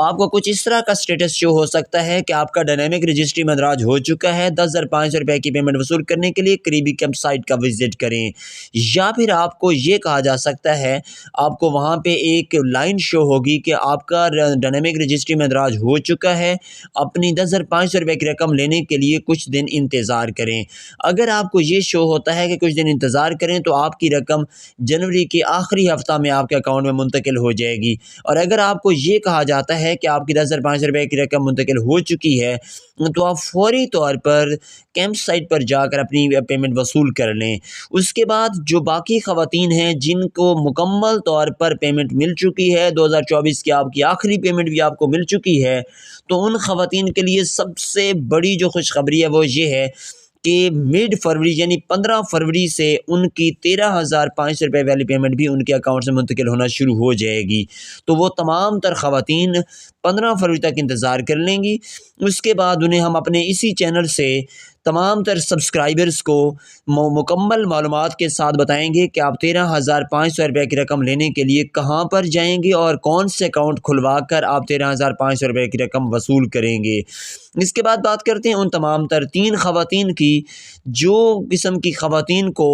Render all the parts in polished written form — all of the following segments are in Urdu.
آپ کو کچھ اس طرح کا اسٹیٹس شو ہو سکتا ہے کہ آپ کا ڈائنامک رجسٹری میں اندراج ہو چکا ہے، 10,500 روپے کی پیمنٹ وصول کرنے کے لیے قریبی کیمپ سائٹ کا وزٹ کریں، یا پھر آپ کو یہ کہا جا سکتا ہے آپ کو وہاں پہ ایک لائن شو ہوگی کہ آپ کا ڈائنامک رجسٹری میں اندراج ہو چکا ہے، اپنی 10,500 روپے کی رقم لینے کے لیے کچھ دن انتظار کریں۔ اگر آپ کو یہ شو ہوتا ہے کہ کچھ دن انتظار کریں تو آپ کی رقم جنوری کے آخری ہفتہ میں آپ کے اکاؤنٹ میں منتقل ہو جائے گی، اور اگر آپ کو یہ کہا جاتا ہے کہ آپ کی 10,500 روپے کی رقم منتقل ہو چکی ہے تو آپ فوری طور پر کیمپ سائٹ پر جا کر اپنی پیمنٹ وصول کر لیں۔ اس کے بعد جو باقی خواتین ہیں جن کو مکمل طور پر پیمنٹ مل چکی ہے، 2024 کی آپ کی آخری پیمنٹ بھی آپ کو مل چکی ہے، تو ان خواتین کے لیے سب سے بڑی جو خوشخبری ہے وہ یہ ہے کہ مڈ فروری یعنی 15 فروری سے ان کی 13,500 روپے والی پیمنٹ بھی ان کے اکاؤنٹ سے منتقل ہونا شروع ہو جائے گی۔ تو وہ تمام تر خواتین 15 فروری تک انتظار کر لیں گی۔ اس کے بعد انہیں ہم اپنے اسی چینل سے تمام تر سبسکرائبرز کو مکمل معلومات کے ساتھ بتائیں گے کہ آپ 13,500 روپے کی رقم لینے کے لیے کہاں پر جائیں گے اور کون سے اکاؤنٹ کھلوا کر آپ 13,500 روپے کی رقم وصول کریں گے۔ اس کے بعد بات کرتے ہیں ان تمام تر 3 خواتین کی جو قسم کی خواتین کو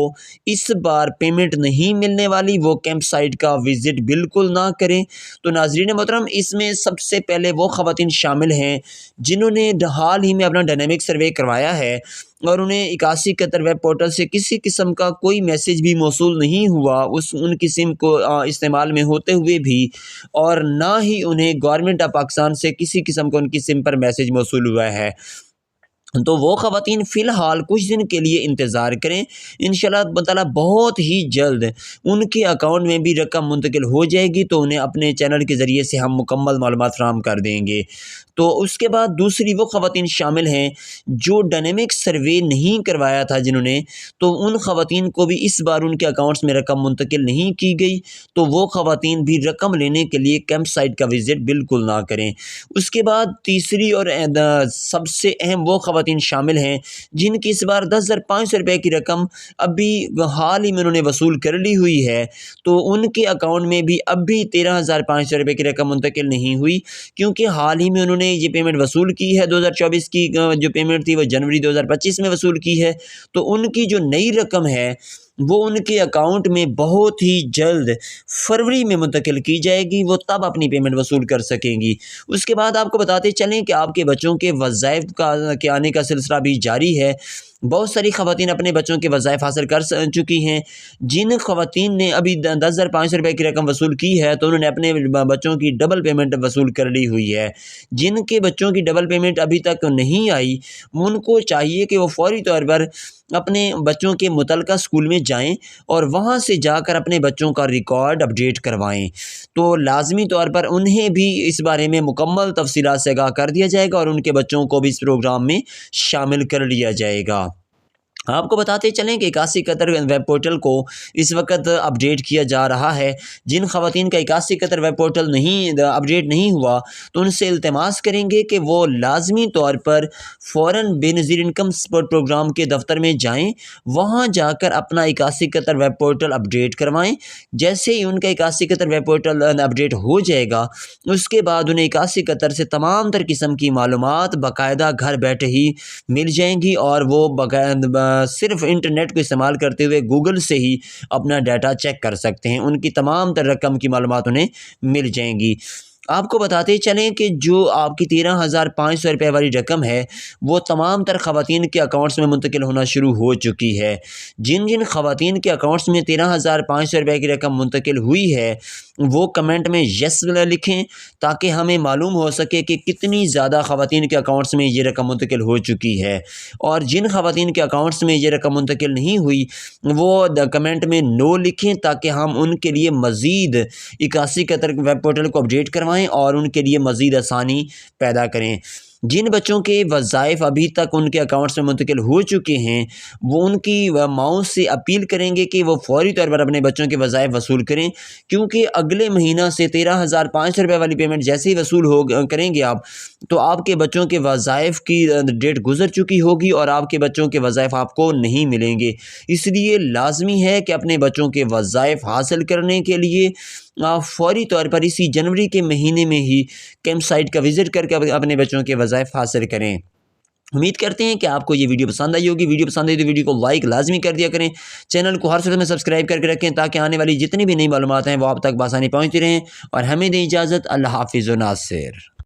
اس بار پیمنٹ نہیں ملنے والی، وہ کیمپ سائٹ کا وزٹ بالکل نہ کریں۔ تو ناظرین محترم، اس میں سب سے پہلے وہ خواتین شامل ہیں جنہوں نے حال ہی میں اپنا ڈائنامک سروے کروایا ہے اور انہیں 8171 ویب پورٹل سے کسی قسم کا کوئی میسیج بھی موصول نہیں ہوا ان کی سم کو استعمال میں ہوتے ہوئے بھی، اور نہ ہی انہیں گورنمنٹ آف پاکستان سے کسی قسم کا ان کی سم پر میسیج موصول ہوا ہے۔ تو وہ خواتین فی الحال کچھ دن کے لیے انتظار کریں، انشاءاللہ تعالیٰ بہت ہی جلد ان کے اکاؤنٹ میں بھی رقم منتقل ہو جائے گی، تو انہیں اپنے چینل کے ذریعے سے ہم مکمل معلومات فراہم کر دیں گے۔ تو اس کے بعد دوسری وہ خواتین شامل ہیں جو ڈائنامک سروے نہیں کروایا تھا جنہوں نے، تو ان خواتین کو بھی اس بار ان کے اکاؤنٹس میں رقم منتقل نہیں کی گئی، تو وہ خواتین بھی رقم لینے کے لیے کیمپ سائٹ کا وزٹ بالکل نہ کریں۔ اس کے بعد تیسری اور سب سے اہم وہ خواتین شامل ہیں جن کی اس بار 10,500 روپے کی رقم ابھی حال ہی میں انہوں نے وصول کر لی ہوئی ہے، تو ان کے اکاؤنٹ میں بھی اب بھی 13,500 روپے کی رقم منتقل نہیں ہوئی، کیونکہ حال ہی میں انہوں نے یہ پیمنٹ وصول کی ہے۔ 2024 کی جو پیمنٹ تھی وہ جنوری 2025 میں وصول کی ہے، تو ان کی جو نئی رقم ہے وہ ان کے اکاؤنٹ میں بہت ہی جلد فروری میں منتقل کی جائے گی، وہ تب اپنی پیمنٹ وصول کر سکیں گی۔ اس کے بعد آپ کو بتاتے چلیں کہ آپ کے بچوں کے وظائف کے آنے کا سلسلہ بھی جاری ہے۔ بہت ساری خواتین اپنے بچوں کے وظائف حاصل کر چکی ہیں۔ جن خواتین نے ابھی 10,500 روپے کی رقم وصول کی ہے تو انہوں نے اپنے بچوں کی ڈبل پیمنٹ وصول کر لی ہوئی ہے۔ جن کے بچوں کی ڈبل پیمنٹ ابھی تک نہیں آئی، ان کو چاہیے کہ وہ فوری طور پر اپنے بچوں کے متعلقہ اسکول میں جائیں اور وہاں سے جا کر اپنے بچوں کا ریکارڈ اپڈیٹ کروائیں۔ تو لازمی طور پر انہیں بھی اس بارے میں مکمل تفصیلات سے آگاہ کر دیا جائے گا اور ان کے بچوں کو بھی اس پروگرام میں شامل کر لیا جائے گا۔ آپ کو بتاتے چلیں کہ 8171 ویب پورٹل کو اس وقت اپڈیٹ کیا جا رہا ہے۔ جن خواتین کا 8171 ویب پورٹل اپڈیٹ نہیں ہوا تو ان سے التماس کریں گے کہ وہ لازمی طور پر فوراً بے نظیر انکم سپورٹ پروگرام کے دفتر میں جائیں، وہاں جا کر اپنا 8171 ویب پورٹل اپڈیٹ کروائیں۔ جیسے ہی ان کا 8171 ویب پورٹل اپڈیٹ ہو جائے گا، اس کے بعد انہیں 8171 سے تمام تر قسم کی معلومات باقاعدہ گھر بیٹھے ہی مل جائیں گی، اور وہ صرف انٹرنیٹ کو استعمال کرتے ہوئے گوگل سے ہی اپنا ڈیٹا چیک کر سکتے ہیں۔ ان کی تمام تر رقم کی معلومات انہیں مل جائیں گی۔ آپ کو بتاتے چلیں کہ جو آپ کی 13,500 روپے والی رقم ہے وہ تمام تر خواتین کے اکاؤنٹس میں منتقل ہونا شروع ہو چکی ہے۔ جن خواتین کے اکاؤنٹس میں 13,500 روپے کی رقم منتقل ہوئی ہے وہ کمنٹ میں یس لکھیں تاکہ ہمیں معلوم ہو سکے کہ کتنی زیادہ خواتین کے اکاؤنٹس میں یہ رقم منتقل ہو چکی ہے، اور جن خواتین کے اکاؤنٹس میں یہ رقم منتقل نہیں ہوئی وہ کمنٹ میں نو لکھیں تاکہ ہم ان کے لیے مزید 8171 ویب پورٹل کو اپڈیٹ کروائیں اور ان کے لیے مزید آسانی پیدا کریں۔ جن بچوں کے وظائف ابھی تک ان کے اکاؤنٹس میں منتقل ہو چکے ہیں وہ ان کی ماؤں سے اپیل کریں گے کہ وہ فوری طور پر اپنے بچوں کے وظائف وصول کریں، کیونکہ اگلے مہینہ سے 13,500 روپے والی پیمنٹ جیسے ہی وصول کریں گے آپ، تو آپ کے بچوں کے وظائف کی ڈیٹ گزر چکی ہوگی اور آپ کے بچوں کے وظائف آپ کو نہیں ملیں گے۔ اس لیے لازمی ہے کہ اپنے بچوں کے وظائف حاصل کرنے کے لیے آپ فوری طور پر اسی جنوری کے مہینے میں ہی کیمپ سائٹ کا وزٹ کر کے اپنے بچوں کے وظائف حاصل کریں۔ امید کرتے ہیں کہ آپ کو یہ ویڈیو پسند آئی ہوگی۔ ویڈیو پسند آئی تو ویڈیو کو لائک لازمی کر دیا کریں، چینل کو ہر صورت میں سبسکرائب کر کے رکھیں تاکہ آنے والی جتنی بھی نئی معلومات ہیں وہ آپ تک بآسانی پہنچتی رہیں، اور ہمیں دیں اجازت۔ اللہ حافظ و ناصر۔